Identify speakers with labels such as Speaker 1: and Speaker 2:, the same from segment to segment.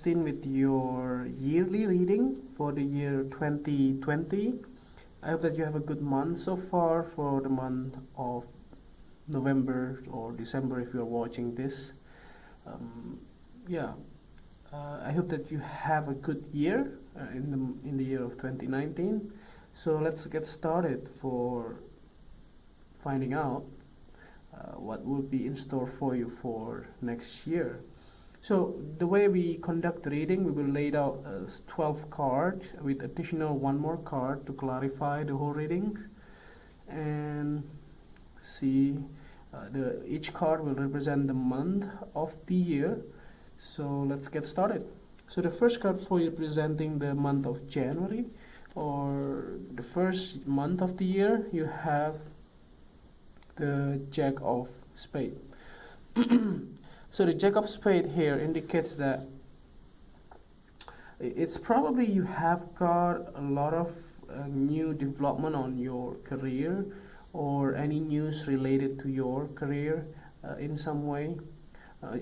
Speaker 1: 16 with your yearly reading for the year 2020. I hope that you have a good month so far for the month of November or December if you are watching this. Yeah, I hope that you have a good year in the year of 2019. So let's get started for finding out what will be in store for you for next year. So the way we conduct the reading, we will lay out 12 cards with additional one more card to clarify the whole reading, and see each card will represent the month of the year. So let's get started. So the first card for you representing the month of January, or the first month of the year, you have the Jack of Spades. So the Jack of Spades here indicates that it's probably you have got a lot of new development on your career, or any news related to your career in some way.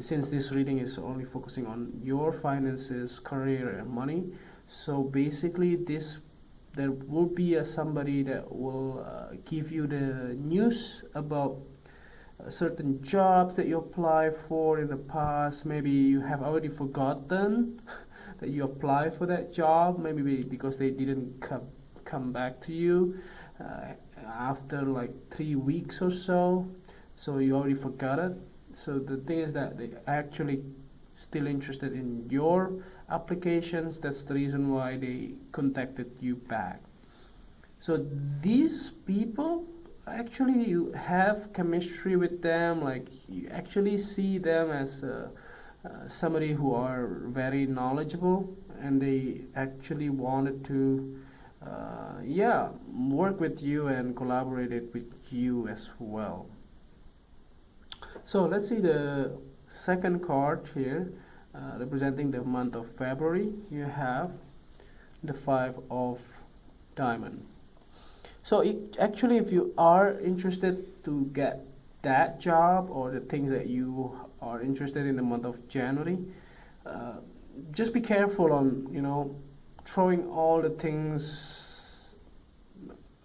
Speaker 1: Since this reading is only focusing on your finances, career, and money, so basically there will be somebody that will give you the news about certain jobs that you applied for in the past. Maybe you have already forgotten that you applied for that job, maybe because they didn't come back to you after like 3 weeks or so, so you already forgot it. So the thing is that they actually still interested in your applications. That's the reason why they contacted you back. So these people, actually you have chemistry with them, like you actually see them as somebody who are very knowledgeable, and they actually wanted to work with you and collaborated with you as well. So let's see the second card here, representing the month of February. You have the Five of Diamonds. So actually, if you are interested to get that job or the things that you are interested in the month of January, just be careful on throwing all the things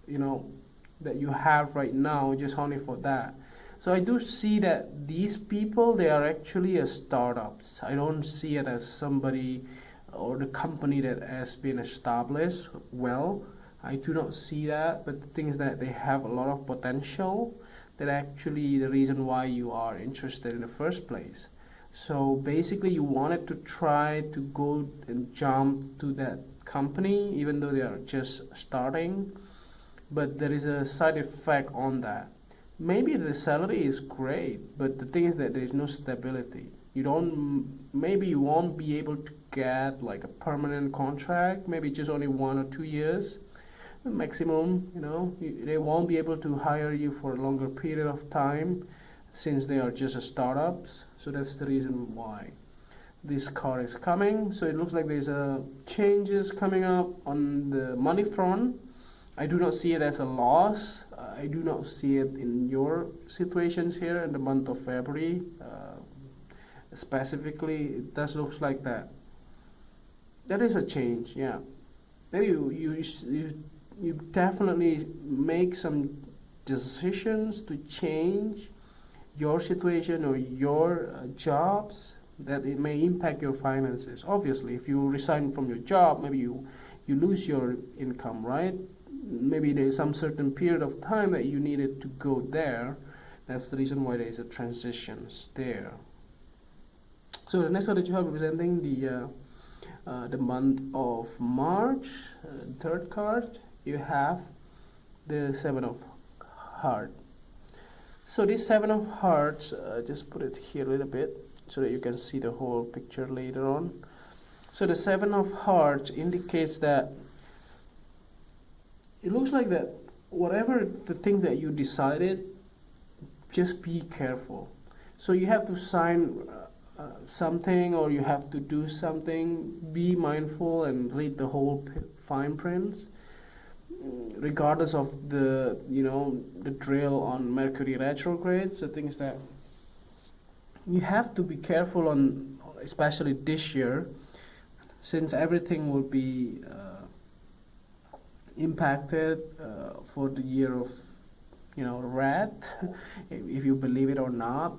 Speaker 1: that you have right now just only for that. So I do see that these people, they are actually a startups. I don't see it as somebody or the company that has been established well. I do not see that, but the thing is that they have a lot of potential. That actually the reason why you are interested in the first place. So basically you wanted to try to go and jump to that company even though they are just starting, but there is a side effect on that. Maybe the salary is great, but the thing is that there is no stability. Maybe you won't be able to get like a permanent contract, maybe just only 1 or 2 years maximum. They won't be able to hire you for a longer period of time since they are just startups. So that's the reason why this card is coming. So it looks like there's changes coming up on the money front. I do not see it as a loss. I do not see it in your situations here in the month of February. Specifically, it does look like that. That is a change, yeah. Maybe you definitely make some decisions to change your situation or your jobs, that it may impact your finances. Obviously, if you resign from your job, maybe you lose your income, right? Maybe there's some certain period of time that you needed to go there. That's the reason why there is a transitions there. So the next card that you have representing the month of March, third card, you have the Seven of Hearts. So this Seven of Hearts, just put it here a little bit so that you can see the whole picture later on. So the Seven of Hearts indicates that it looks like that whatever the things that you decided, just be careful. So you have to sign something, or you have to do something, be mindful and read the whole fine prints, regardless of the drill on Mercury retrograde. So things that you have to be careful on, especially this year, since everything will be impacted for the year of rat, if you believe it or not.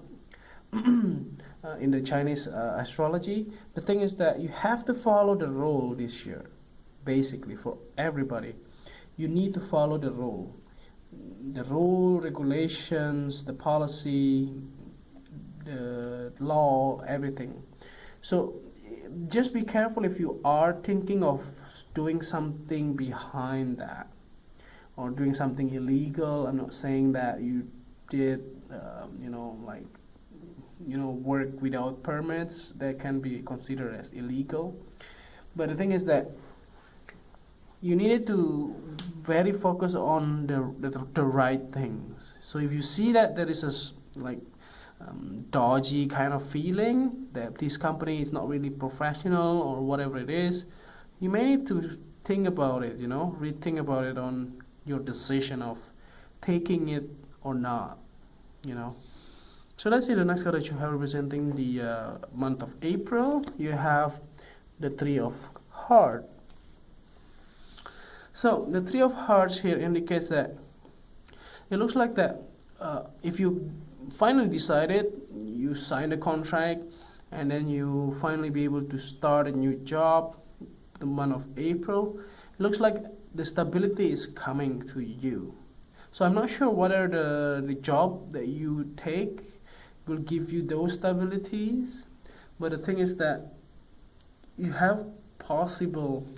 Speaker 1: In the Chinese astrology, the thing is that you have to follow the rule this year. Basically, for everybody, you need to follow the rule, regulations, the policy, the law, everything. So just be careful if you are thinking of doing something behind that or doing something illegal. I'm not saying that you did work without permits. That can be considered as illegal. But the thing is that you needed to very focus on the right things. So if you see that there is a dodgy kind of feeling that this company is not really professional or whatever it is, you may need to think about it, rethink about it on your decision of taking it or not. So let's see the next card that you have representing the month of April. You have the Three of Hearts. So the Three of Hearts here indicates that it looks like that if you finally decided, you signed a contract, and then you finally be able to start a new job the month of April, it looks like the stability is coming to you. So I'm not sure whether the job that you take will give you those stabilities, but the thing is that you have possible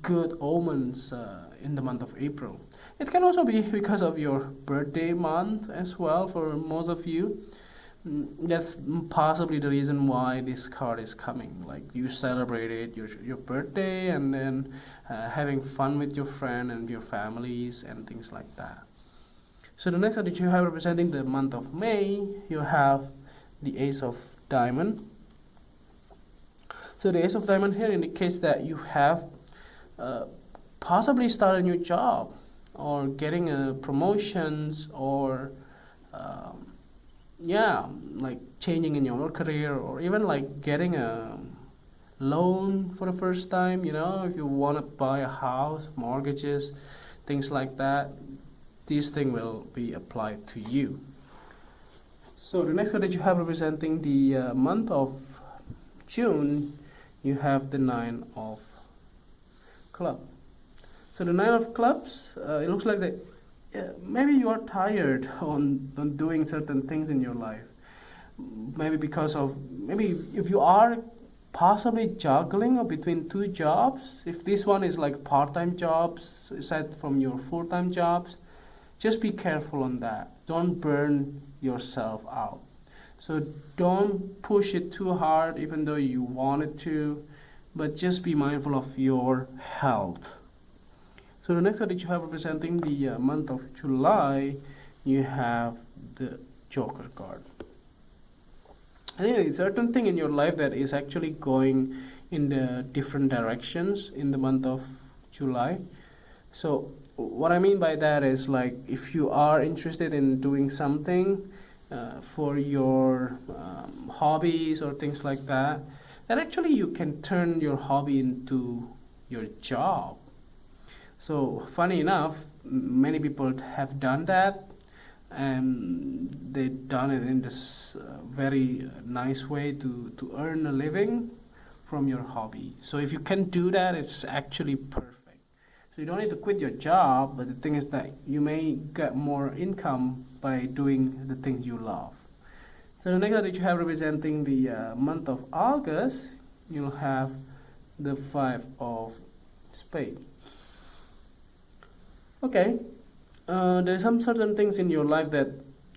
Speaker 1: good omens in the month of April. It can also be because of your birthday month as well for most of you. That's possibly the reason why this card is coming. Like you celebrated your birthday and then having fun with your friend and your families and things like that. So the next card that you have representing the month of May, you have the Ace of Diamond. So the Ace of Diamond here indicates that you have possibly started a new job or getting promotions or like changing in your career, or even like getting a loan for the first time. If you want to buy a house, mortgages, things like that, this thing will be applied to you. So the next card that you have representing the month of June, you have the Nine of Clubs. So the Nine of Clubs, it looks like that maybe you are tired on doing certain things in your life. Maybe if you are possibly juggling or between two jobs, if this one is like part-time jobs aside from your full-time jobs, just be careful on that. Don't burn yourself out. So don't push it too hard even though you want it to, but just be mindful of your health. So the next card that you have representing the month of July, you have the Joker card. I think there is certain thing in your life that is actually going in the different directions in the month of July. So what I mean by that is, like, if you are interested in doing something for your hobbies or things like that, then actually you can turn your hobby into your job. So funny enough, many people have done that, and they've done it in this very nice way to earn a living from your hobby. So if you can do that, it's actually perfect. So you don't need to quit your job, but the thing is that you may get more income by doing the things you love. So the next card that you have representing the month of August, you'll have the Five of Spades. Okay, there's some certain things in your life that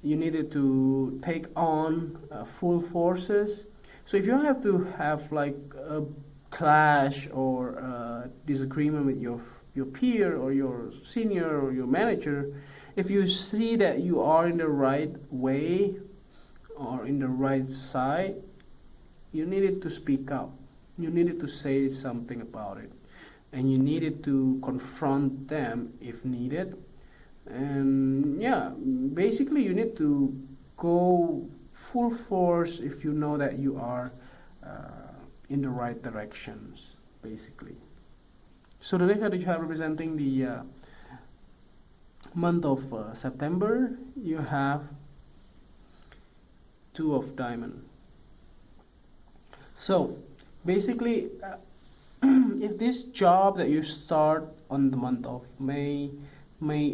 Speaker 1: you needed to take on full forces. So if you have to have like a clash or a disagreement with your peer or your senior or your manager, if you see that you are in the right way or in the right side, you needed to speak up. You needed to say something about it. And you needed to confront them if needed. And yeah, basically you need to go full force if you know that you are in the right directions, basically. So the next card that you have representing the month of September, you have Two of Diamond. So basically, if this job that you start on the month of May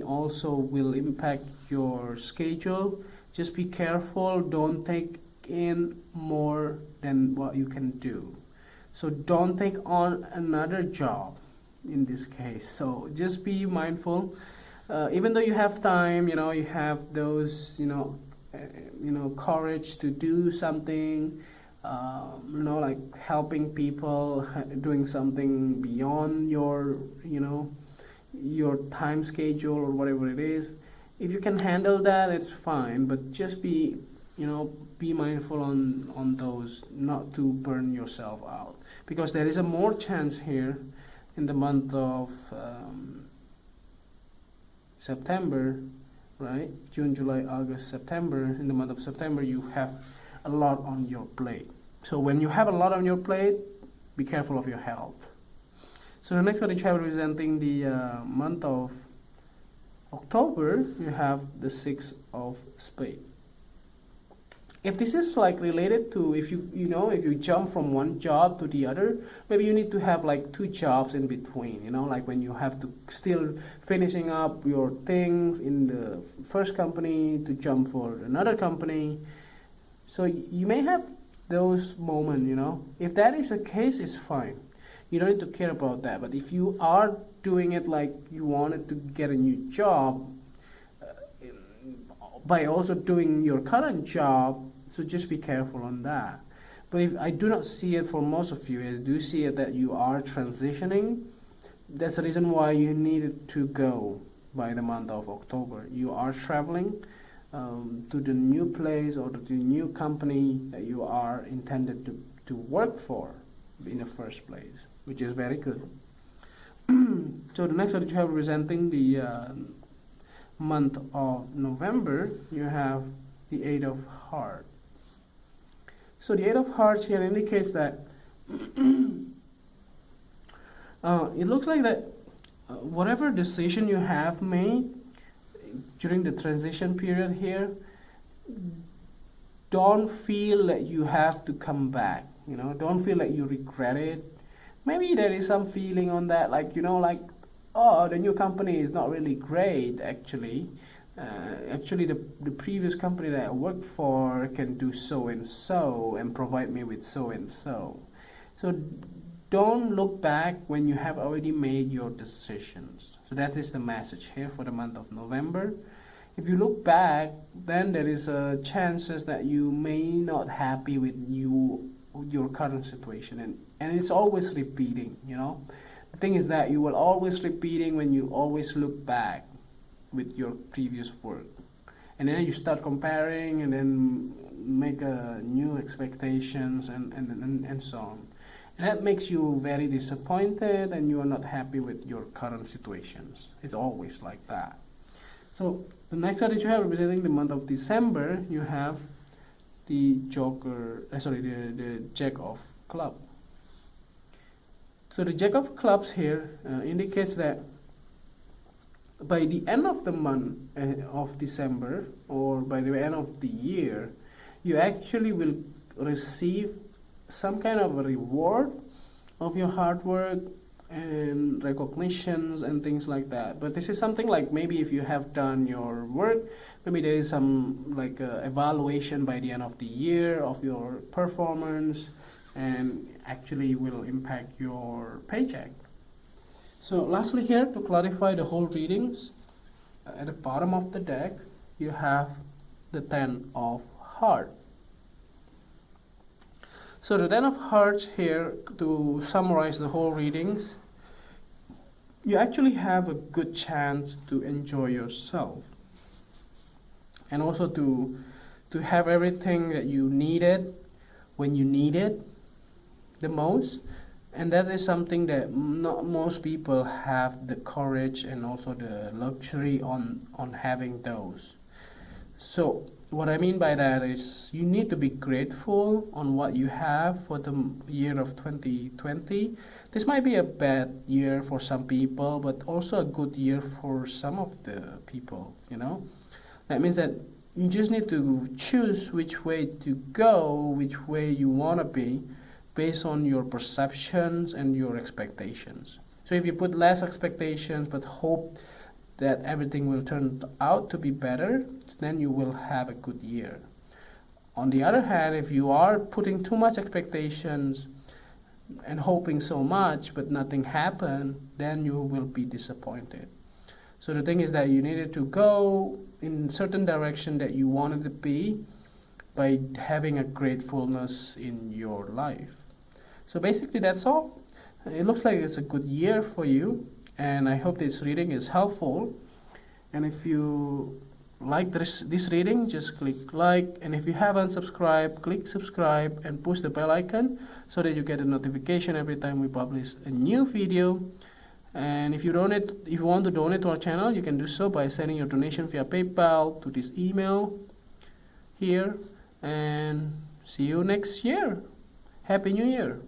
Speaker 1: also will impact your schedule, just be careful. Don't take in more than what you can do. So don't take on another job in this case. So just be mindful. Even though you have time, you have those, courage to do something, like helping people, doing something beyond your, your time schedule or whatever it is. If you can handle that, it's fine. But just be mindful on those, not to burn yourself out, because there is a more chance here in the month of September, right? June, July, August, September. In the month of September, you have a lot on your plate. So when you have a lot on your plate, be careful of your health. So the next one that you have representing the month of October, you have the Six of Spades. If this is like related to, if you jump from one job to the other, maybe you need to have like two jobs in between, like when you have to still finishing up your things in the first company to jump for another company. So you may have those moments, If that is the case, it's fine. You don't need to care about that. But if you are doing it like you wanted to get a new job, by also doing your current job, so just be careful on that. But if I do not see it for most of you, I do see it that you are transitioning. That's the reason why you needed to go by the month of October. You are traveling to the new place or to the new company that you are intended to work for in the first place, which is very good. So the next one that you have representing the month of November, you have the Eight of Hearts. So the Eight of Hearts here indicates that it looks like that whatever decision you have made during the transition period here, don't feel that you have to come back. Don't feel like you regret it. Maybe there is some feeling on that, like oh, the new company is not really great, actually. Actually, the previous company that I worked for can do so and provide me with so and so. So don't look back when you have already made your decisions. So that is the message here for the month of November. If you look back, then there is a chances that you may not happy with your current situation, and it's always repeating. The thing is that you will always repeating when you always look back with your previous work, and then you start comparing and then make new expectations and so on, and that makes you very disappointed and you are not happy with your current situations. It's always like that. So the next card that you have representing the month of December, you have the the Jack of Clubs. So the Jack of Clubs here indicates that by the end of the month of December, or by the end of the year, you actually will receive some kind of a reward of your hard work and recognitions and things like that. But this is something like maybe if you have done your work, maybe there is some like evaluation by the end of the year of your performance, and actually will impact your paycheck. So lastly here, to clarify the whole readings, at the bottom of the deck you have the Ten of Hearts. So the Ten of Hearts here, to summarize the whole readings, you actually have a good chance to enjoy yourself, and also to have everything that you needed when you need it the most. And that is something that not most people have the courage and also the luxury on having those. So what I mean by that is you need to be grateful on what you have for the year of 2020. This might be a bad year for some people, but also a good year for some of the people, you know. That means that you just need to choose which way to go, which way you want to be, based on your perceptions and your expectations. So if you put less expectations but hope that everything will turn out to be better, then you will have a good year. On the other hand, if you are putting too much expectations and hoping so much but nothing happen, then you will be disappointed. So the thing is that you needed to go in certain direction that you wanted to be by having a gratefulness in your life. So basically that's all. It looks like it's a good year for you, and I hope this reading is helpful. And if you like this reading, just click like, and if you haven't subscribed, click subscribe and push the bell icon so that you get a notification every time we publish a new video. And if you want to donate to our channel, you can do so by sending your donation via PayPal to this email here. And see you next year. Happy New Year.